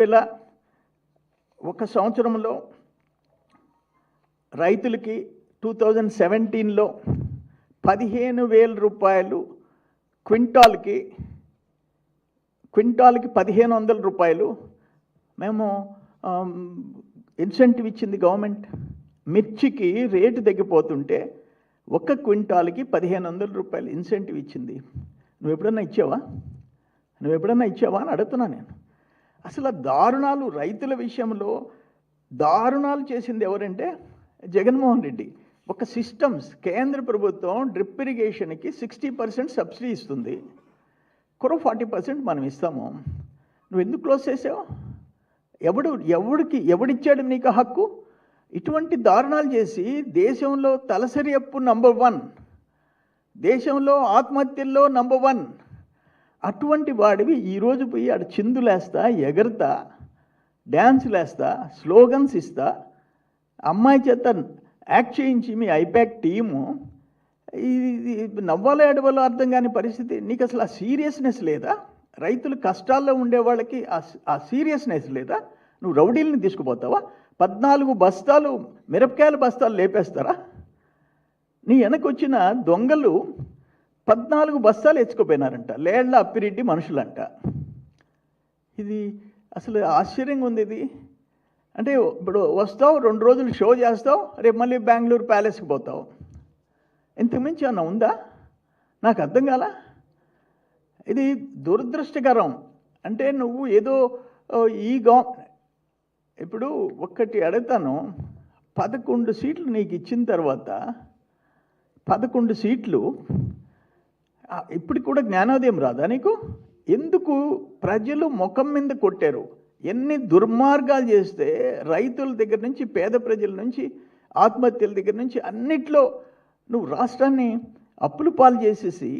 ఒక సంవత్సరంలో రైతులకి 2017లో 15,000 రూపాయలు క్వింటాల్కి 1,500 రూపాయలు మేము ఇన్సెంటివ్ ఇచ్చింది గవర్నమెంట్. మిర్చికి రేటు తగ్గిపోతుంటే ఒక్క క్వింటాల్కి 1,500 రూపాయలు ఇన్సెంటివ్ ఇచ్చింది. నువ్వు ఎప్పుడన్నా ఇచ్చావా అని అడుగుతున్నా నేను. అసలు దారుణాలు, రైతుల విషయంలో దారుణాలు చేసింది ఎవరంటే జగన్మోహన్ రెడ్డి. ఒక సిస్టమ్స్, కేంద్ర ప్రభుత్వం డ్రిప్ ఇరిగేషన్కి 60% సబ్సిడీ ఇస్తుంది, 40% మనం ఇస్తాము. నువ్వు ఎందుకు క్లోజ్ చేసావు? ఎవడిచ్చాడు నీకు హక్కు? ఇటువంటి దారుణాలు చేసి దేశంలో తలసరి అప్పు నంబర్ 1, దేశంలో ఆత్మహత్యల్లో నంబర్ 1 అటువంటి వాడివి ఈరోజు పోయి ఆడ చిందులేస్తా, ఎగరతా, డ్యాన్సులేస్తా, స్లోగన్స్ ఇస్తా, అమ్మాయి చేత యాక్ట్ చేయించి మీ ఐపాక్ టీము ఇది నవ్వాలో ఏడవాలో అర్థం కాని పరిస్థితి. నీకు అసలు ఆ సీరియస్నెస్ లేదా? రైతులు కష్టాల్లో ఉండే వాళ్ళకి ఆ సీరియస్నెస్ లేదా? నువ్వు రౌడీలని తీసుకుపోతావా? 14 బస్తాలు మిరపకాయల బస్తాలు లేపేస్తారా? నీ వెనకొచ్చిన దొంగలు 14 బస్తాలు ఎత్తుకుపోయినారంట, లేళ్ల అప్పిరెడ్డి మనుషులంట. ఇది అసలు ఆశ్చర్యంగా ఉంది. ఇది అంటే ఇప్పుడు వస్తావు, 2 రోజులు షో చేస్తావు, రేపు మళ్ళీ బెంగళూరు ప్యాలెస్కి పోతావు. ఇంతకుమించి ఏమన్నా ఉందా? నాకు అర్థం కాల. ఇది దురదృష్టకరం. అంటే నువ్వు ఏదో ఇప్పుడు ఒక్కటి అడుగుతాను, 11 సీట్లు నీకు ఇచ్చిన తర్వాత 11 సీట్లు ఇప్పుడు కూడా జ్ఞానోదయం రాదా నీకు? ఎందుకు ప్రజలు ముఖం మీద కొట్టారు? ఎన్ని దుర్మార్గాలు చేస్తే రైతుల దగ్గర నుంచి, పేద ప్రజల నుంచి, ఆత్మహత్యల దగ్గర నుంచి అన్నిట్లో నువ్వు రాష్ట్రాన్ని అప్పులు పాలు చేసేసి